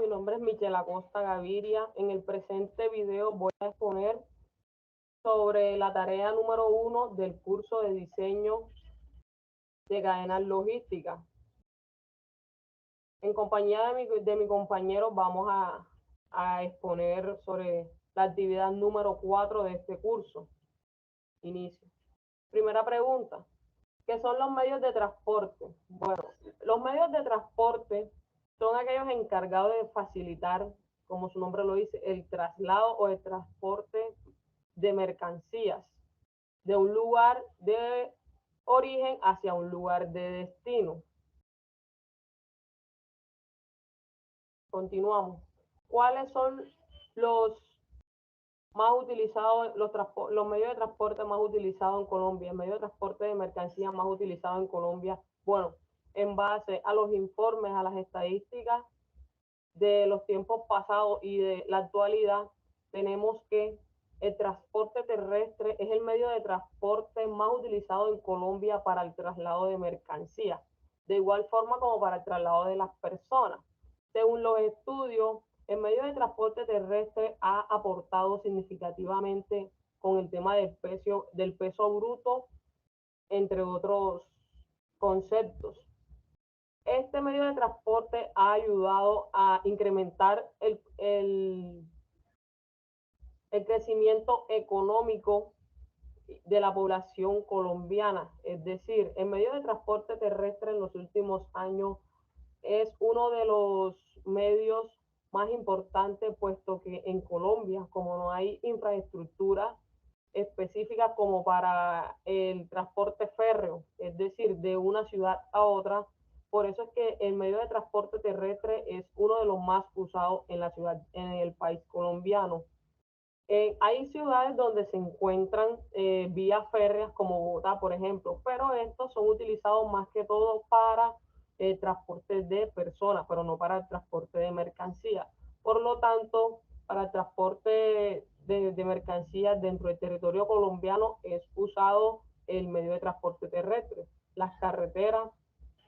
mi nombre es Michelle Acosta Gaviria. En el presente video voy a exponer sobre la tarea número 1 del curso de diseño de cadenas logísticas. En compañía de mi compañero vamos a exponer sobre la actividad número 4 de este curso. Inicio. Primera pregunta. ¿Qué son los medios de transporte? Bueno, los medios de transporte son aquellos encargados de facilitar, como su nombre lo dice, el traslado o el transporte de mercancías de un lugar de origen hacia un lugar de destino. Continuamos. ¿Cuáles son los más utilizados, los medios de transporte más utilizados en Colombia, el medio de transporte de mercancías más utilizado en Colombia? Bueno, en base a los informes, a las estadísticas de los tiempos pasados y de la actualidad, tenemos que el transporte terrestre es el medio de transporte más utilizado en Colombia para el traslado de mercancías, de igual forma como para el traslado de las personas. Según los estudios, el medio de transporte terrestre ha aportado significativamente con el tema del peso bruto, entre otros conceptos. Este medio de transporte ha ayudado a incrementar el crecimiento económico de la población colombiana. Es decir, el medio de transporte terrestre en los últimos años es uno de los medios más importantes, puesto que en Colombia, como no hay infraestructura específica como para el transporte férreo, es decir, de una ciudad a otra, por eso es que el medio de transporte terrestre es uno de los más usados en la ciudad, en el país colombiano. Hay ciudades donde se encuentran vías férreas como Bogotá, por ejemplo, pero estos son utilizados más que todo para transporte de personas, pero no para el transporte de mercancías. Por lo tanto, para el transporte de mercancías dentro del territorio colombiano es usado el medio de transporte terrestre. Las carreteras,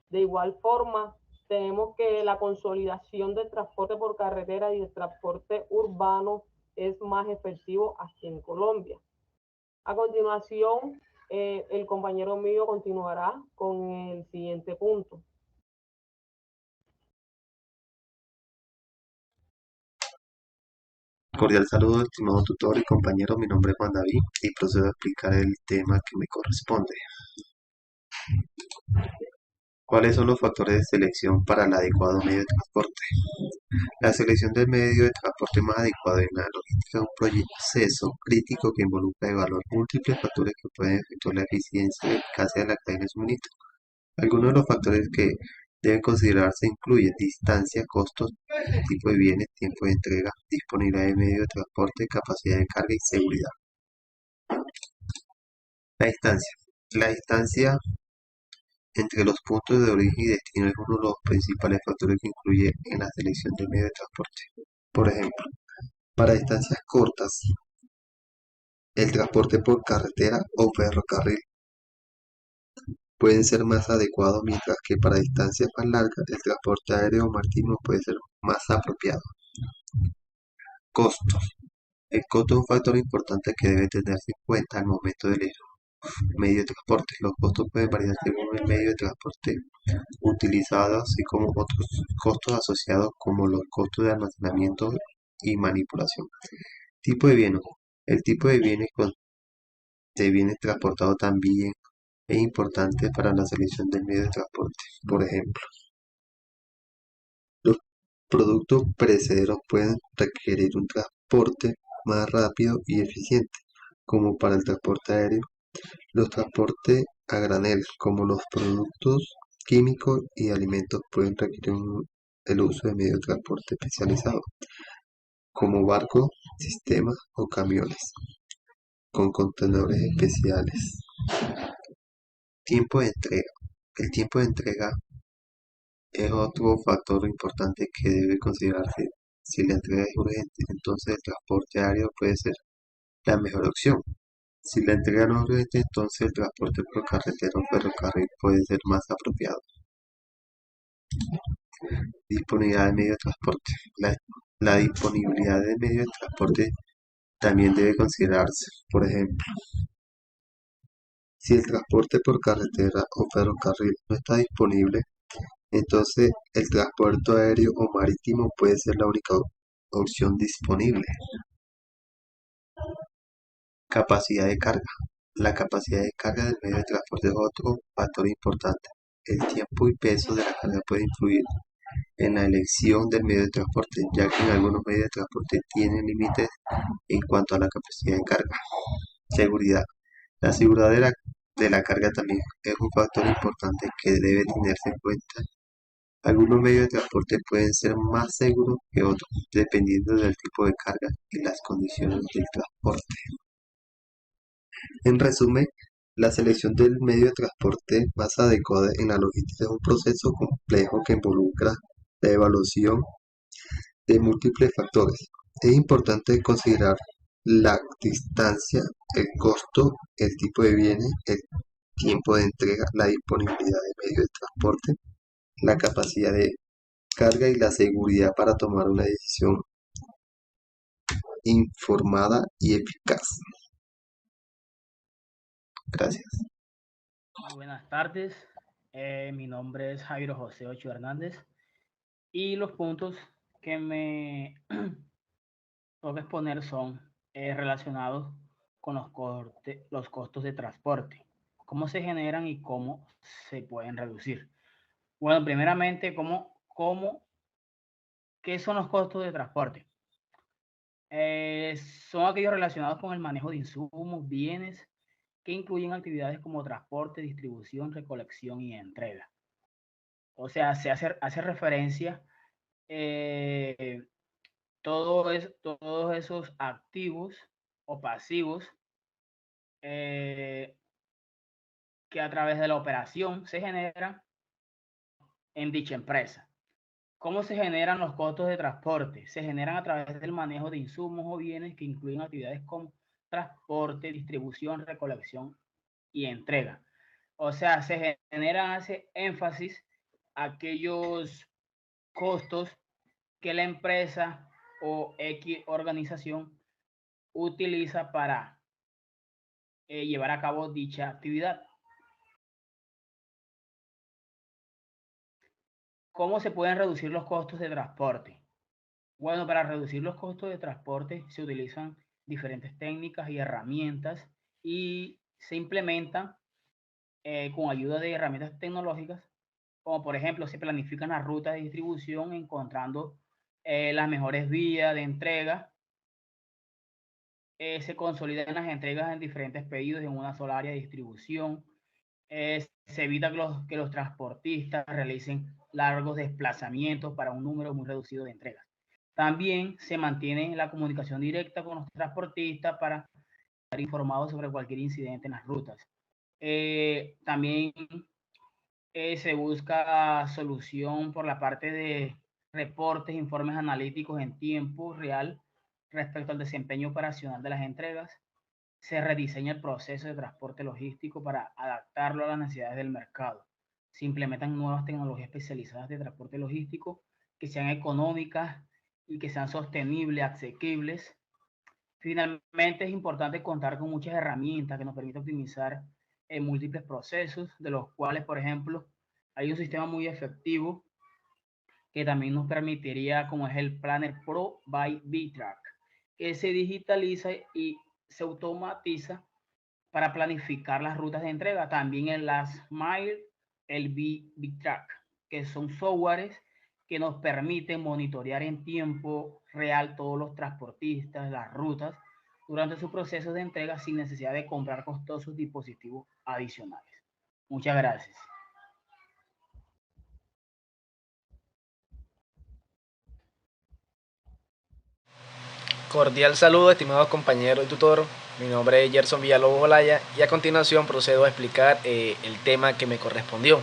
de igual forma, tenemos que la consolidación del transporte por carretera y el transporte urbano es más efectivo aquí en Colombia. A continuación, el compañero mío continuará con el siguiente punto. Cordial saludo, estimado tutor y compañero. Mi nombre es Juan David y procedo a explicar el tema que me corresponde. ¿Cuáles son los factores de selección para el adecuado medio de transporte? La selección del medio de transporte más adecuado en la logística es un proceso crítico que involucra evaluar múltiples factores que pueden efectuar la eficiencia y eficacia de la cadena de suministro. Algunos de los factores que deben considerarse incluyen distancia, costos, tipo de bienes, tiempo de entrega, disponibilidad de medio de transporte, capacidad de carga y seguridad. La distancia. La distancia entre los puntos de origen y destino es uno de los principales factores que influye en la selección del medio de transporte. Por ejemplo, para distancias cortas, el transporte por carretera o ferrocarril pueden ser más adecuados, mientras que para distancias más largas, el transporte aéreo o marítimo puede ser más apropiado. Costos. El costo es un factor importante que debe tenerse en cuenta al momento de elegir un medio de transporte. Los costos pueden variar según el medio de transporte utilizado, así como otros costos asociados como los costos de almacenamiento y manipulación. Tipo de bienes. El tipo de bienes transportados también es importante para la selección del medio de transporte. Por ejemplo, los productos perecederos pueden requerir un transporte más rápido y eficiente, como para el transporte aéreo. Los transportes a granel, como los productos químicos y alimentos, pueden requerir el uso de medios de transporte especializados, como barcos, sistemas o camiones, con contenedores especiales. Tiempo de entrega. El tiempo de entrega es otro factor importante que debe considerarse. Si la entrega es urgente, entonces el transporte aéreo puede ser la mejor opción. Si la entrega no es urgente, entonces el transporte por carretera o ferrocarril puede ser más apropiado. Disponibilidad del medio de transporte. La disponibilidad del medio de transporte también debe considerarse. Por ejemplo, si el transporte por carretera o ferrocarril no está disponible, entonces el transporte aéreo o marítimo puede ser la única opción disponible. Capacidad de carga. La capacidad de carga del medio de transporte es otro factor importante. El tiempo y peso de la carga puede influir en la elección del medio de transporte, ya que en algunos medios de transporte tienen límites en cuanto a la capacidad de carga. Seguridad. La seguridad de la carga también es un factor importante que debe tenerse en cuenta. Algunos medios de transporte pueden ser más seguros que otros, dependiendo del tipo de carga y las condiciones del transporte. En resumen, la selección del medio de transporte más adecuado en la logística es un proceso complejo que involucra la evaluación de múltiples factores. Es importante considerar la distancia, el costo, el tipo de bienes, el tiempo de entrega, la disponibilidad de medios de transporte, la capacidad de carga y la seguridad para tomar una decisión informada y eficaz. Gracias. Muy buenas tardes. Mi nombre es Jairo José Ocho Hernández y los puntos que me toca exponer son relacionados con los costos de transporte, cómo se generan y cómo se pueden reducir. Bueno, primeramente, ¿qué son los costos de transporte? Son aquellos relacionados con el manejo de insumos, bienes, que incluyen actividades como transporte, distribución, recolección y entrega. O sea, hace referencia eh, todos esos activos o pasivos que a través de la operación se generan en dicha empresa. ¿Cómo se generan los costos de transporte? Se generan a través del manejo de insumos o bienes que incluyen actividades como transporte, distribución, recolección y entrega. O sea, se generan, hace énfasis aquellos costos que la empresa o X organización utiliza para llevar a cabo dicha actividad. ¿Cómo se pueden reducir los costos de transporte? Bueno, para reducir los costos de transporte se utilizan diferentes técnicas y herramientas y se implementan con ayuda de herramientas tecnológicas, como por ejemplo se planifican las rutas de distribución encontrando las mejores vías de entrega, se consolidan las entregas en diferentes pedidos en una sola área de distribución, se evita que los transportistas realicen largos desplazamientos para un número muy reducido de entregas. También se mantiene la comunicación directa con los transportistas para estar informados sobre cualquier incidente en las rutas. También se busca solución por la parte de reportes, informes analíticos en tiempo real respecto al desempeño operacional de las entregas. Se rediseña el proceso de transporte logístico para adaptarlo a las necesidades del mercado. Se implementan nuevas tecnologías especializadas de transporte logístico que sean económicas y que sean sostenibles, asequibles. Finalmente, es importante contar con muchas herramientas que nos permitan optimizar múltiples procesos, de los cuales, por ejemplo, hay un sistema muy efectivo que también nos permitiría, como es el Planner Pro by VTrack, que se digitaliza y se automatiza para planificar las rutas de entrega. También el Last Mile, el VTrack, que son softwares que nos permiten monitorear en tiempo real todos los transportistas, las rutas, durante su proceso de entrega sin necesidad de comprar costosos dispositivos adicionales. Muchas gracias. Cordial saludo, estimados compañeros y tutor. Mi nombre es Gerson Villalobos Olaya y a continuación procedo a explicar el tema que me correspondió.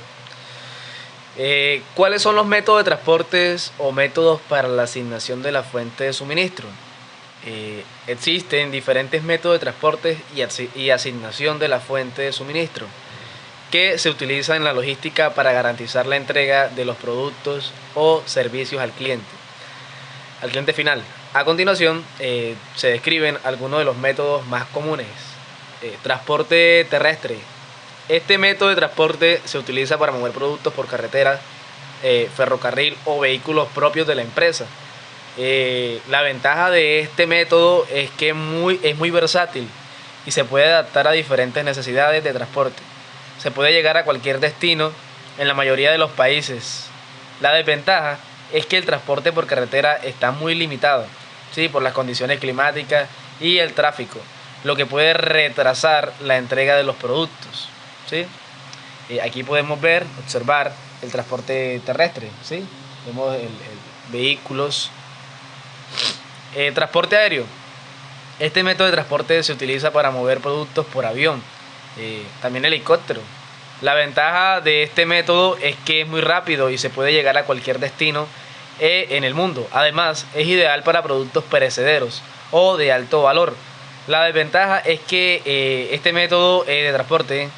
¿Cuáles son los métodos de transportes o métodos para la asignación de la fuente de suministro? Existen diferentes métodos de transporte y asignación de la fuente de suministro. que se utiliza en la logística para garantizar la entrega de los productos o servicios al cliente final. A continuación, se describen algunos de los métodos más comunes. Transporte terrestre. Este método de transporte se utiliza para mover productos por carretera, ferrocarril o vehículos propios de la empresa. La ventaja de este método es que es muy versátil y se puede adaptar a diferentes necesidades de transporte. Se puede llegar a cualquier destino en la mayoría de los países. La desventaja es que el transporte por carretera está muy limitado, ¿sí?, por las condiciones climáticas y el tráfico, lo que puede retrasar la entrega de los productos, ¿sí? Aquí podemos observar el transporte terrestre, ¿sí? Vemos vehículos. Transporte aéreo. Este método de transporte se utiliza para mover productos por avión, también helicóptero. La ventaja de este método es que es muy rápido y se puede llegar a cualquier destino en el mundo. Además, es ideal para productos perecederos o de alto valor. La desventaja es que este método de transporte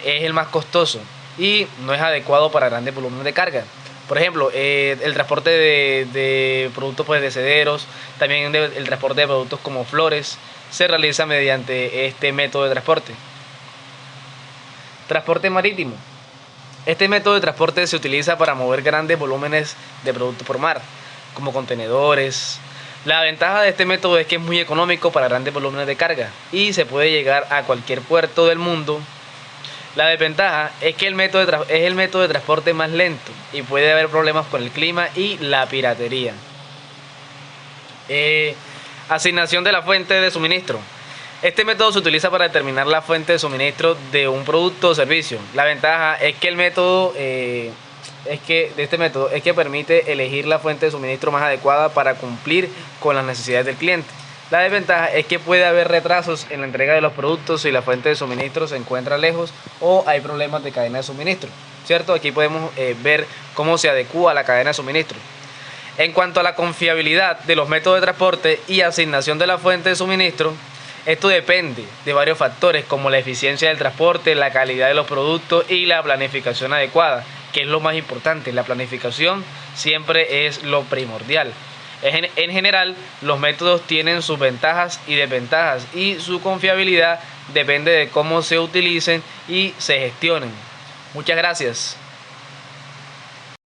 es el más costoso y no es adecuado para grandes volúmenes de carga. Por ejemplo, el transporte de productos perecederos, también el transporte de productos como flores, se realiza mediante este método de transporte. Transporte marítimo. Este método de transporte se utiliza para mover grandes volúmenes de productos por mar, como contenedores. La ventaja de este método es que es muy económico para grandes volúmenes de carga y se puede llegar a cualquier puerto del mundo. La desventaja es que es el método de transporte más lento y puede haber problemas con el clima y la piratería. Asignación de la fuente de suministro. Este método se utiliza para determinar la fuente de suministro de un producto o servicio. La ventaja es que de este método es que permite elegir la fuente de suministro más adecuada para cumplir con las necesidades del cliente. La desventaja es que puede haber retrasos en la entrega de los productos si la fuente de suministro se encuentra lejos o hay problemas de cadena de suministro, ¿cierto? Aquí podemos ver cómo se adecúa la cadena de suministro. En cuanto a la confiabilidad de los métodos de transporte y asignación de la fuente de suministro, esto depende de varios factores como la eficiencia del transporte, la calidad de los productos y la planificación adecuada, que es lo más importante. La planificación siempre es lo primordial. En general, los métodos tienen sus ventajas y desventajas y su confiabilidad depende de cómo se utilicen y se gestionen. Muchas gracias.